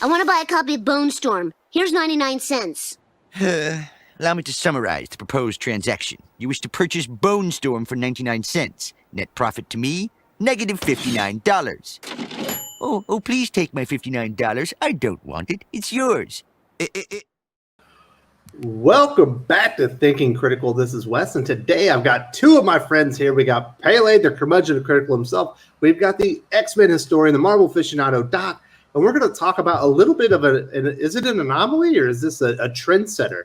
I want to buy a copy of Bone Storm. Here's 99 cents. Allow me to summarize the proposed transaction. You wish to purchase Bone Storm for 99 cents. Net profit to me, negative $59. Oh, please take my $59. I don't want it. It's yours. Welcome back to Thinking Critical. This is Wes, and today I've got two of my friends here. We got Pele, the curmudgeon of critical himself. We've got the X-Men historian, the Marvel aficionado, Doc, and we're going to talk about a little bit of is it an anomaly or is this a trendsetter?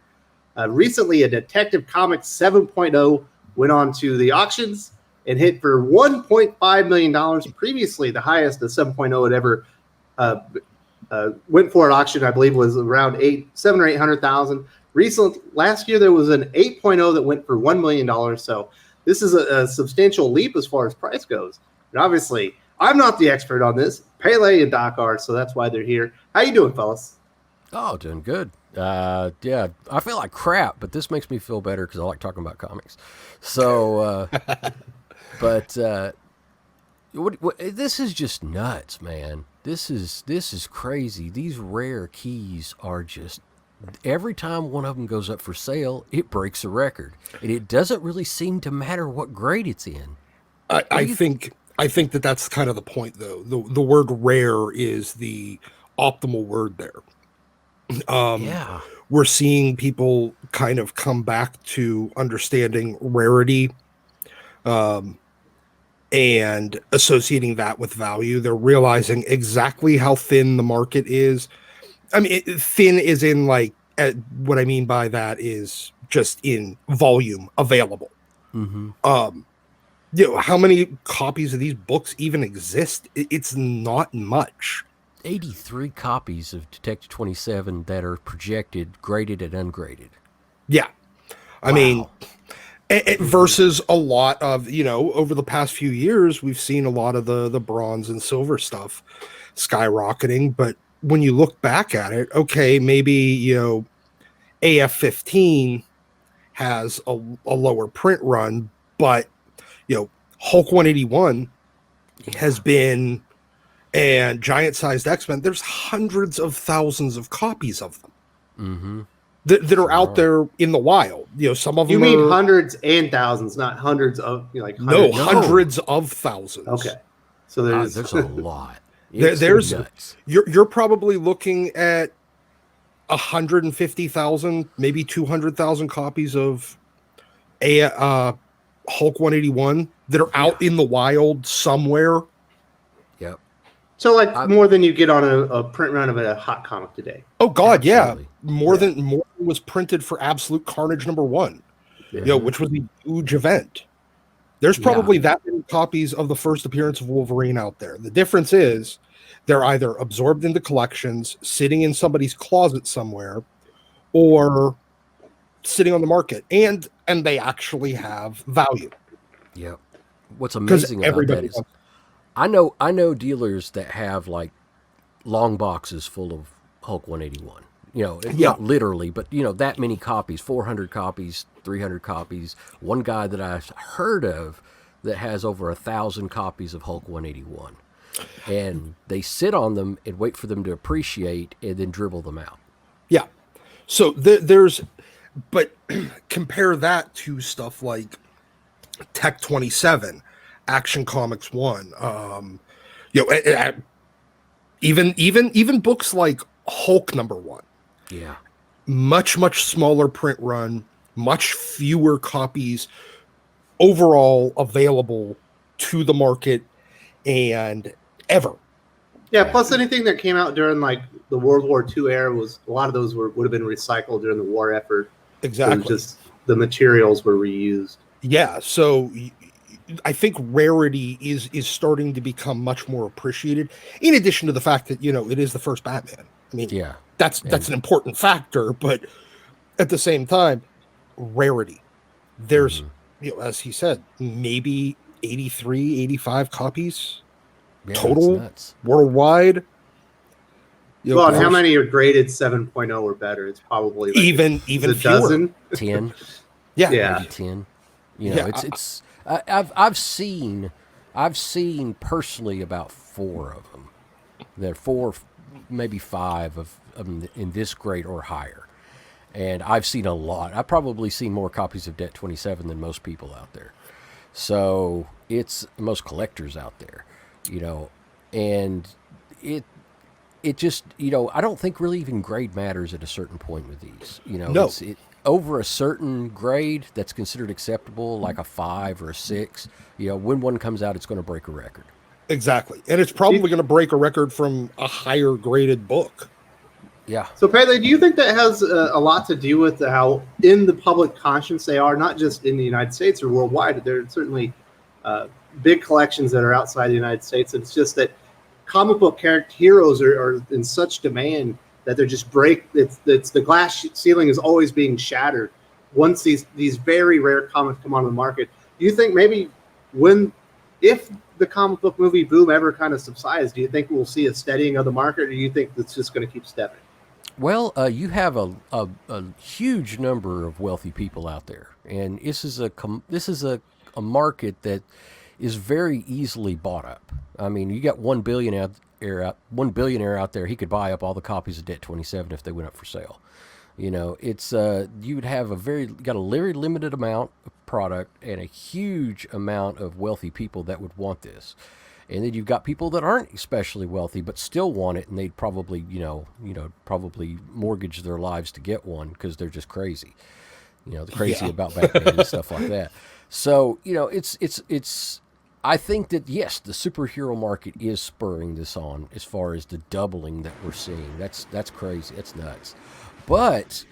Recently, a Detective Comics 7.0 went on to the auctions and hit for $1.5 million. Previously, the highest the 7.0 had ever went for at auction, I believe, was around $700,000 or $800,000. Recently, last year, there was an 8.0 that went for $1 million. So this is a substantial leap as far as price goes. And obviously, I'm not the expert on this. Pele and Doc are, so that's why they're here. How you doing, fellas? Oh, doing good. Yeah, I feel like crap, but this makes me feel better because I like talking about comics. So, this is just nuts, man. This is crazy. These rare keys are just, every time one of them goes up for sale, it breaks a record, and it doesn't really seem to matter what grade it's in. I think that's kind of the point, though. The word rare is the optimal word there. Yeah. We're seeing people kind of come back to understanding rarity and associating that with value. They're realizing exactly how thin the market is. I mean, thin is in like, what I mean by that is just in volume available. Mm-hmm. How many copies of these books even exist? It's not much. 83 copies of Detective 27 that are projected, graded and ungraded. Yeah. I mean, versus a lot of, over the past few years, we've seen a lot of the bronze and silver stuff skyrocketing. But when you look back at it, okay, maybe, AF-15 has a lower print run, but, Hulk 181 has been, and giant-sized X-Men, there's hundreds of thousands of copies of them that are out there in the wild. Some of them. You mean hundreds and thousands, not hundreds of hundreds of thousands. Okay, so there's a lot. There's nuts. You're probably looking at 150,000, maybe 200,000 copies of Hulk 181 that are out in the wild somewhere. Yep. So more than you get on a print run of a hot comic today. Oh God, absolutely. Yeah. More than was printed for Absolute Carnage #1. Which was a huge event. There's probably that many copies of the first appearance of Wolverine out there. The difference is they're either absorbed into collections, sitting in somebody's closet somewhere, or sitting on the market, and they actually have value. Yep. What's amazing about that is I know dealers that have like long boxes full of Hulk 181. Not literally, but that many copies, 400 copies, 300 copies. One guy that I heard of that has over 1,000 copies of Hulk 181, and they sit on them and wait for them to appreciate and then dribble them out. Yeah. So but compare that to stuff like Tech 27, Action Comics 1, even books like Hulk #1. Yeah. Much smaller print run, much fewer copies overall available to the market and ever. Yeah, plus anything that came out during like the World War II era was a lot of those would have been recycled during the war effort. Exactly. So just the materials were reused. Yeah, so I think rarity is starting to become much more appreciated. In addition to the fact that it is the first Batman. I mean, that's an important factor, but at the same time, rarity. There's as he said, maybe 83, 85 copies total worldwide. Well, and how many are graded 7.0 or better? It's probably even a fewer. dozen. 10. Yeah. Maybe 10. It's I've seen personally about 4 of them. They're 4 maybe 5 of in this grade or higher. And I've seen a lot. I've probably seen more copies of Det 27 than most people out there. So it's most collectors out there, and it just, I don't think really even grade matters at a certain point with these. No. Over a certain grade that's considered acceptable, like a 5 or a 6, when one comes out, it's going to break a record. Exactly. And it's probably going to break a record from a higher graded book. Yeah. So, Pele, do you think that has a lot to do with how in the public conscience they are, not just in the United States or worldwide? There are certainly big collections that are outside the United States. It's just that comic book character heroes are in such demand that they're just it's the glass ceiling is always being shattered once these very rare comics come onto the market. Do you think maybe if the comic book movie boom ever kind of subsides, do you think we'll see a steadying of the market, or do you think it's just going to keep stepping? Well, you have a huge number of wealthy people out there, and this is a market that is very easily bought up. I mean, you got one billionaire out there. He could buy up all the copies of Det 27 if they went up for sale. It's you would have a very limited amount of product and a huge amount of wealthy people that would want this. And then you've got people that aren't especially wealthy but still want it, and they'd probably, probably mortgage their lives to get one because they're just crazy. They're crazy about Batman and stuff like that. So, it's. I think that yes, the superhero market is spurring this on as far as the doubling that we're seeing. That's crazy. That's nuts. But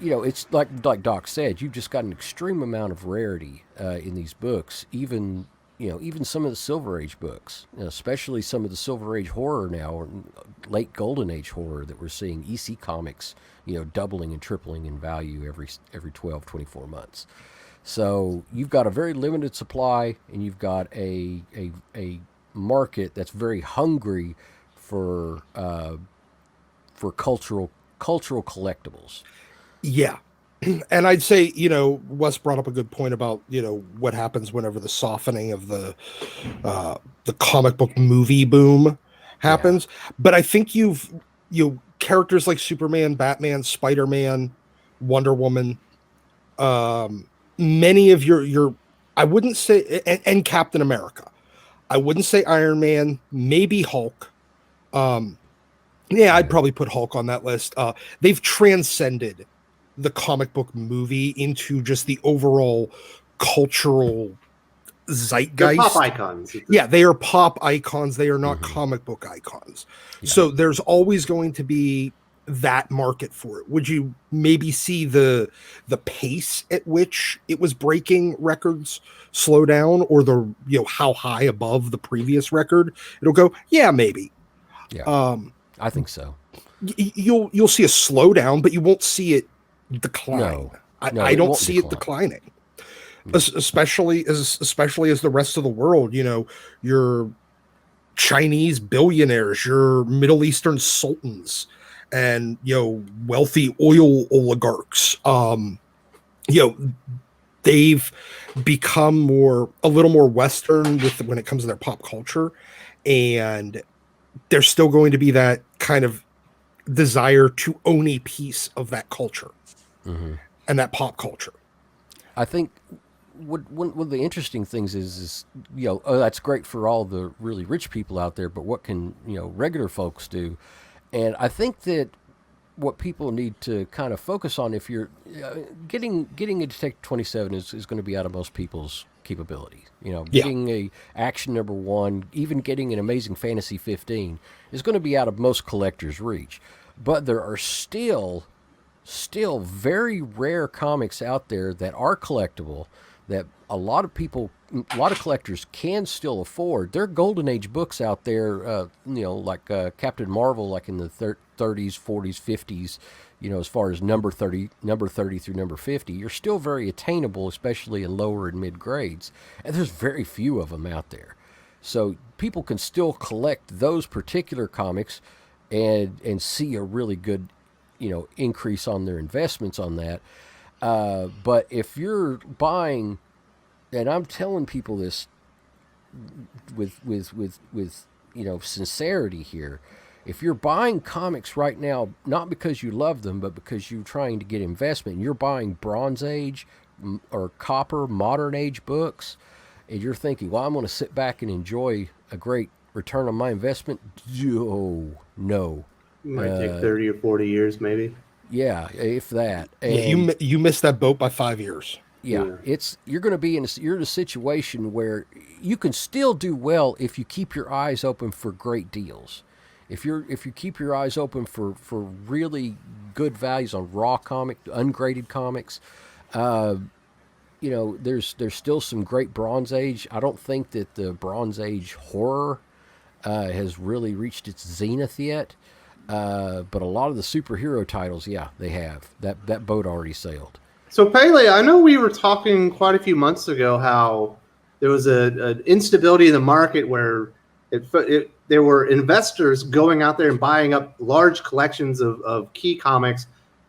it's like Doc said, you've just got an extreme amount of rarity in these books. Even some of the Silver Age books, especially some of the Silver Age horror now, or late Golden Age horror that we're seeing, EC Comics, doubling and tripling in value every 12, 24 months. So you've got a very limited supply, and you've got a market that's very hungry for cultural collectibles. Yeah. And I'd say, Wes brought up a good point about, what happens whenever the softening of the comic book movie boom happens. Yeah. But I think characters like Superman, Batman, Spider-Man, Wonder Woman, many of your I wouldn't say, and Captain America. I wouldn't say Iron Man, maybe Hulk. I'd probably put Hulk on that list. They've transcended the comic book movie into just the overall cultural zeitgeist. They're pop icons. Yeah, they are pop icons. They are not comic book icons. Yeah. So there's always going to be that market for it. Would you maybe see the pace at which it was breaking records slow down, or the how high above the previous record it'll go? Yeah, maybe. Yeah, I think so. You'll see a slowdown, but you won't see it decline. No, I don't see it declining. Especially as the rest of the world, your Chinese billionaires, your Middle Eastern sultans, and wealthy oil oligarchs, they've become a little more Western when it comes to their pop culture, and there's still going to be that kind of desire to own a piece of that culture and that pop culture. I think one of the interesting things is that's great for all the really rich people out there, but what can regular folks do? And I think that what people need to kind of focus on, if you're getting a Detective 27 is going to be out of most people's capability. Getting a Action #1, even getting an Amazing Fantasy 15 is going to be out of most collectors' reach. But there are still very rare comics out there that are collectible, that a lot of collectors can still afford. There are Golden Age books out there, like Captain Marvel, like in the 30s, 40s, 50s, as far as number 30 through number 50, you're still very attainable, especially in lower and mid grades. And there's very few of them out there. So people can still collect those particular comics and see a really good, increase on their investments on that. But if you're buying, and I'm telling people this with sincerity here, If you're buying comics right now, not because you love them, but because you're trying to get investment, and you're buying Bronze Age or Copper, Modern Age books, and you're thinking, well, I'm going to sit back and enjoy a great return on my investment. No. It might take 30 or 40 years, maybe. If that. And you missed that boat by 5 years. Yeah, you're going to be you're in a situation where you can still do well if you keep your eyes open for great deals. If you keep your eyes open for really good values on raw ungraded comics, there's still some great Bronze Age. I don't think that the Bronze Age horror has really reached its zenith yet, but a lot of the superhero titles, they have. That boat already sailed. So Pele, I know we were talking quite a few months ago how there was an instability in the market where there were investors going out there and buying up large collections of key comics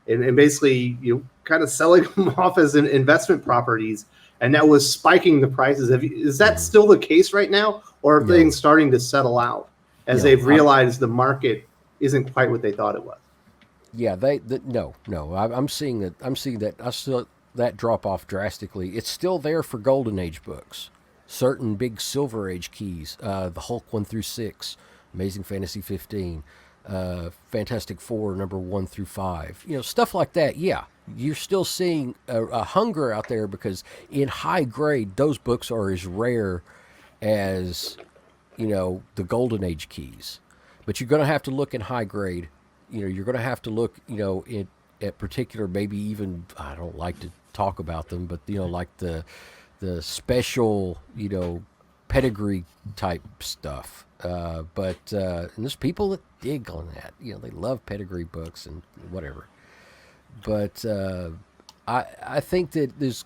and basically kind of selling them off as investment properties, and that was spiking the prices. Is that still the case right now, or are things starting to settle out as they've realized the market isn't quite what they thought it was? Yeah, no. I'm seeing that. I still that drop off drastically. It's still there for Golden Age books, certain big Silver Age keys, the Hulk 1 through 6, Amazing Fantasy 15, Fantastic Four number 1 through 5. Stuff like that. Yeah, you're still seeing a hunger out there because in high grade, those books are as rare as the Golden Age keys. But you're going to have to look in high grade. You're going to have to look, at particular, maybe even, I don't like to talk about them, but, like the special, pedigree type stuff. But there's people that dig on that. They love pedigree books and whatever. But I think that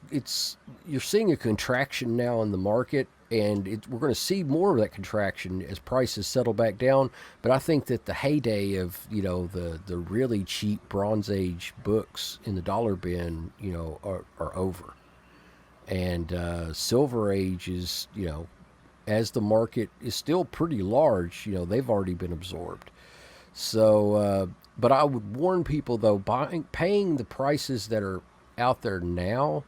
you're seeing a contraction now in the market, and we're going to see more of that contraction as prices settle back down. But I think that the heyday of the really cheap Bronze Age books in the dollar bin are over, and Silver Age is as the market is still pretty large, they've already been absorbed. So, but I would warn people though, paying the prices that are out there now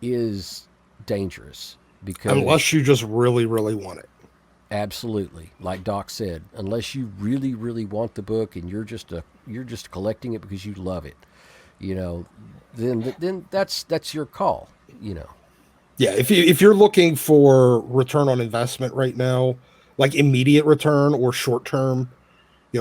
is dangerous. Because unless you just really, really want it. Absolutely. Like Doc said, unless you really, really want the book and you're just collecting it because you love it, then that's your call, Yeah, if you're looking for return on investment right now, like immediate return or short term,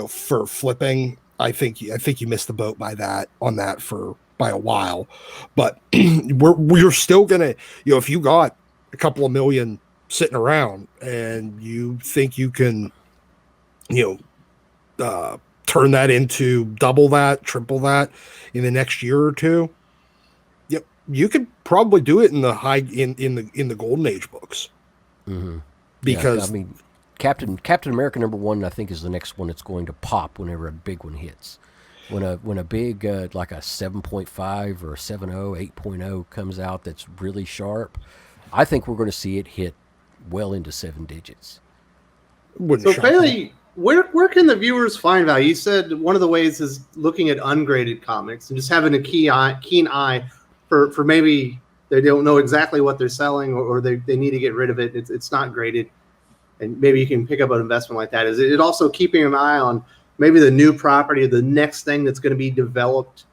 for flipping, I think you missed the boat by a while. But we're still gonna, if you got a couple of million sitting around and you think you can, turn that into double that, triple that in the next year or two, yep, you could probably do it in the in the Golden Age books. Mm-hmm. Because Captain America #1, I think, is the next one that's going to pop whenever a big one hits. When a big like a 7.5 or a 7.0, 8.0 comes out that's really sharp, I think we're going to see it hit well into 7 digits. So Bailey, where can the viewers find value? You said one of the ways is looking at ungraded comics and just having a keen eye for maybe they don't know exactly what they're selling or they need to get rid of it. It's not graded, and maybe you can pick up an investment like that. Is it also keeping an eye on maybe the new property or the next thing that's going to be developed?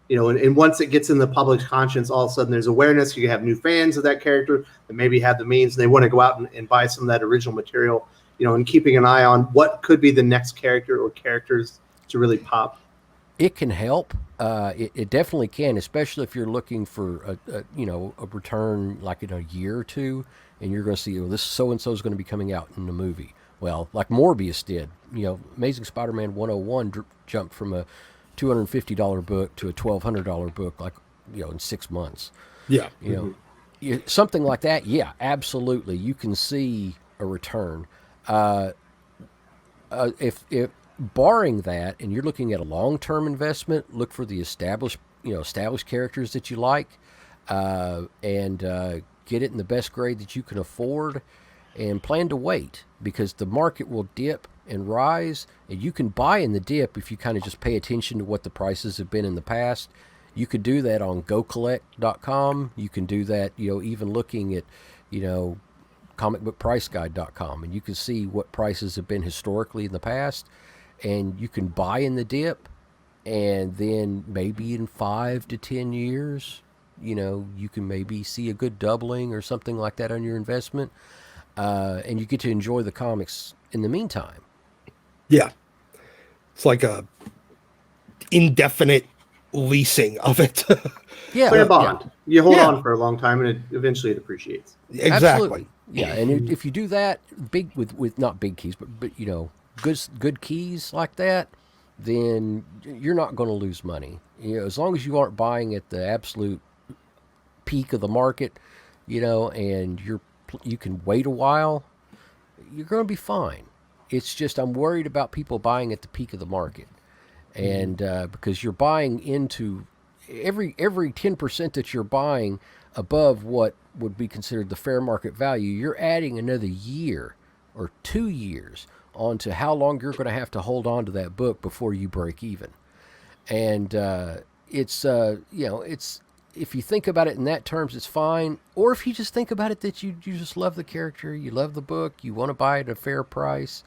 And once it gets in the public conscience, all of a sudden there's awareness. You have new fans of that character that maybe have the means and they want to go out and buy some of that original material, and keeping an eye on what could be the next character or characters to really pop. It can help. It definitely can, especially if you're looking for a return like in a year or two, and you're going to see, this so-and-so is going to be coming out in the movie. Well, like Morbius did, Amazing Spider-Man 101 jumped from a $250 book to a $1,200 book, like, in 6 months. Yeah. Something like that. Yeah, absolutely. You can see a return. If barring that, and you're looking at a long-term investment, look for the established characters that you like, and get it in the best grade that you can afford, and plan to wait, because the market will dip and rise, and you can buy in the dip if you kind of just pay attention to what the prices have been in the past. You could do that on gocollect.com. You can do that, even looking at, comicbookpriceguide.com, and you can see what prices have been historically in the past, and you can buy in the dip, and then maybe in 5 to 10 years, you can maybe see a good doubling or something like that on your investment, and you get to enjoy the comics in the meantime. Yeah. It's like a indefinite leasing of it. Yeah. Clear bond. Yeah. You hold on for a long time, and eventually it appreciates. Exactly. Absolutely. Yeah, and if you do that big with not big keys, but good keys like that, then you're not going to lose money. As long as you aren't buying at the absolute peak of the market, and you can wait a while, you're going to be fine. It's just I'm worried about people buying at the peak of the market, and because you're buying into every 10% that you're buying above what would be considered the fair market value, you're adding another year or 2 years onto how long you're going to have to hold on to that book before you break even. And it's if you think about it in that terms, it's fine. Or if you just think about it that you just love the character, you love the book, you want to buy it at a fair price,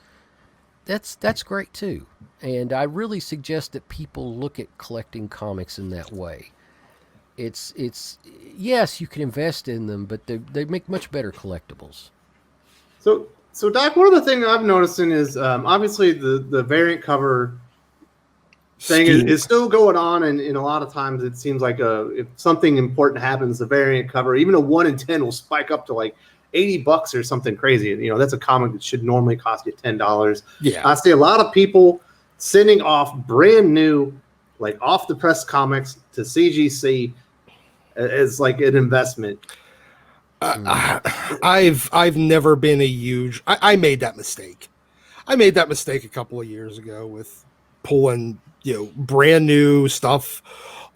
that's great too. And I really suggest that people look at collecting comics in that way. It's yes, you can invest in them, but they make much better collectibles. So Doc, one of the things I've noticed is obviously the variant cover thing is still going on, and a lot of times it seems like if something important happens, the variant cover, even a 1 in 10 will spike up to like $80 or something crazy. That's a comic that should normally cost you $10. Yeah, I see a lot of people sending off brand new, like off the press comics to CGC as like an investment. I've never been a huge. I made that mistake. I made that mistake a couple of years ago with pulling brand new stuff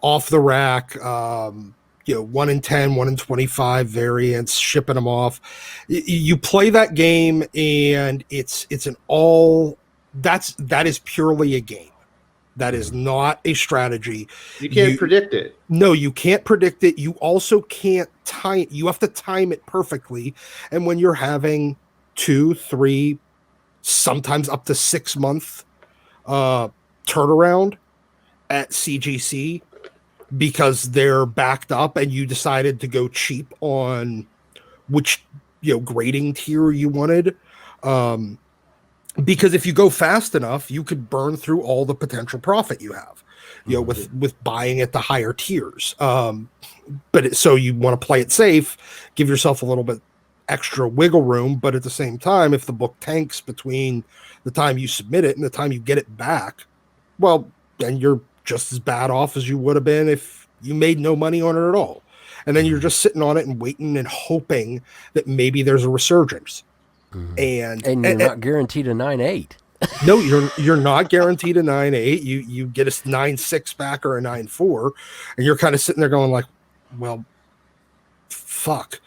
off the rack. 1 in 10, 1 in 25 variants, shipping them off. You play that game, and that is purely a game. That is not a strategy. You can't predict it. No, you can't predict it. You also can't time. You have to time it perfectly. And when you're having 2, 3, sometimes up to 6 month turnaround at CGC because they're backed up, and you decided to go cheap on which grading tier you wanted. Because if you go fast enough, you could burn through all the potential profit you have, with buying at the higher tiers. So you want to play it safe, give yourself a little bit extra wiggle room. But at the same time, if the book tanks between the time you submit it and the time you get it back, well, then you're just as bad off as you would have been if you made no money on it at all. And then you're just sitting on it and waiting and hoping that maybe there's a resurgence. And you're not guaranteed a 9.8. No, you're not guaranteed a 9.8. You get a 9.6 back or a 9.4, and you're kind of sitting there going like, well, fuck.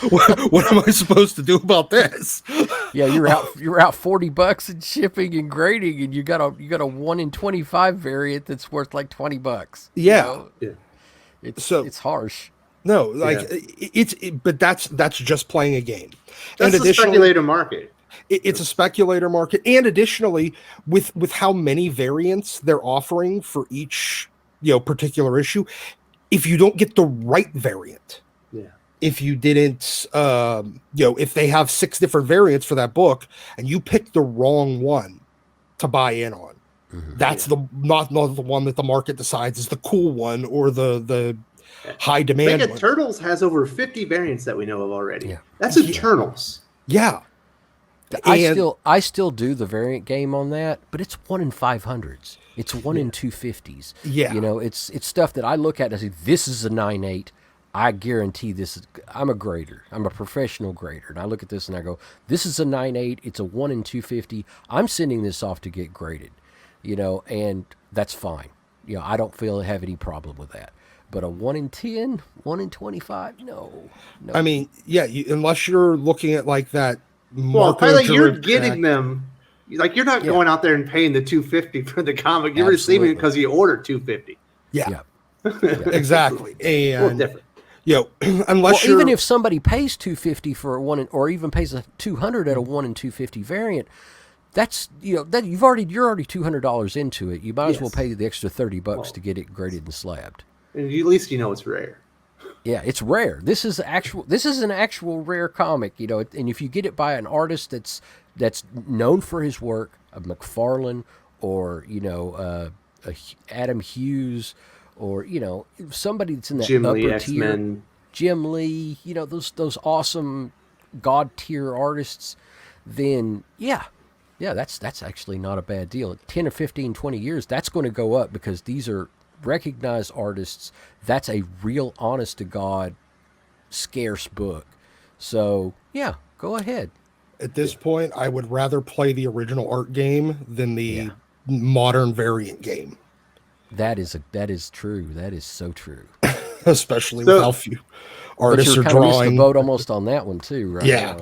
What am I supposed to do about this? Yeah, you're out $40 in shipping and grading, and you got a 1 in 25 variant that's worth like $20. Yeah. It's harsh. No, but that's just playing a game. That's a speculator market. It's a speculator market, and additionally, with how many variants they're offering for each particular issue, if you don't get the right variant, if you didn't, if they have 6 different variants for that book, and you pick the wrong one to buy in on, that's not the one that the market decides is the cool one or the high demand. Mega Turtles has over 50 variants that we know of already. Yeah. That's Eternals. Yeah. I still do the variant game on that, but it's 1 in 500s. It's 1 in 250s. Yeah. It's stuff that I look at and I say, this is a 9.8. I guarantee this. I'm a grader. I'm a professional grader. And I look at this and I go, this is a 9.8. It's a 1 in 250. I'm sending this off to get graded, and that's fine. I don't have any problem with that. But a 1 in 10, 1 in 25, no. I mean, unless you're looking at like that Well, Pele, you're getting them. Like, you're not going out there and paying the $250 for the comic. You're receiving it because you ordered $250. Yeah. Exactly. And different. Unless even if somebody pays $250 for a one, or even pays a $200 at a 1 in 250 variant, that's that you're already $200 into it. You might as well pay the extra $30 to get it graded and slabbed. And at least it's rare. Yeah, it's rare. This is an actual rare comic, and if you get it by an artist that's known for his work, a McFarlane or Adam Hughes, or somebody that's in that Jim upper Lee, tier, X-Men. Jim Lee, those awesome god tier artists, then that's actually not a bad deal. 10 or 15, 20 years, that's going to go up because these are recognized artists. That's a real honest to God scarce book. So go ahead. At this point, I would rather play the original art game than the modern variant game. That is true. That is so true. Especially with how few artists are drawing. Missed the boat almost on that one too, right? Yeah.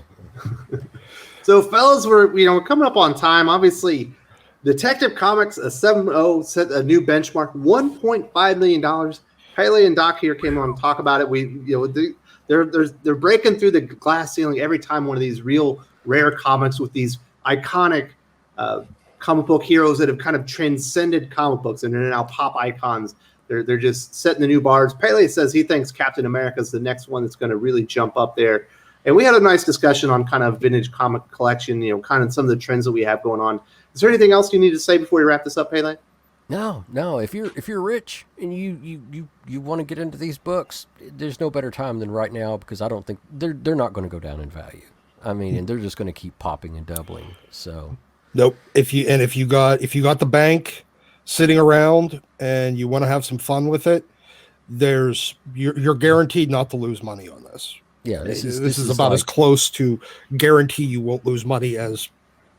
So, fellas, we're coming up on time. Obviously, Detective Comics, a 7.0, set a new benchmark, $1.5 million. Pele and Doc here came on to talk about it. They're breaking through the glass ceiling every time one of these real rare comics with these iconic comic book heroes that have kind of transcended comic books and are now pop icons. They're just setting the new bars. Pele says he thinks Captain America is the next one that's going to really jump up there. And we had a nice discussion on kind of vintage comic collection, kind of some of the trends that we have going on. Is there anything else you need to say before we wrap this up, Pele? No. If you're rich and you want to get into these books, there's no better time than right now, because I don't think they're not going to go down in value. I mean, and they're just going to keep popping and doubling. So nope. If you got the bank sitting around and you want to have some fun with it, you're guaranteed not to lose money on this. Yeah, this is about as close to guarantee you won't lose money as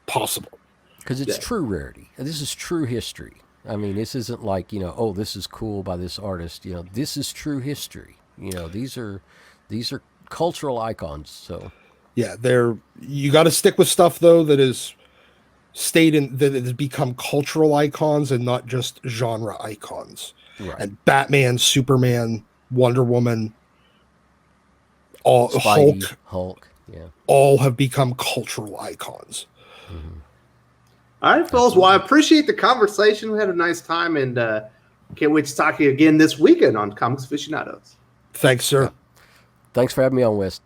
possible. Because it's true rarity. This is true history. I mean, this isn't like, this is cool by this artist. This is true history. These are cultural icons. So yeah, you got to stick with stuff though that is that has become cultural icons and not just genre icons. Right. And Batman, Superman, Wonder Woman, Hulk, yeah, all have become cultural icons. Mm-hmm. All right, fellas. Well, I appreciate the conversation. We had a nice time, and can't wait to talk to you again this weekend on Comics Aficionados. Thanks, sir. Thanks for having me on, West.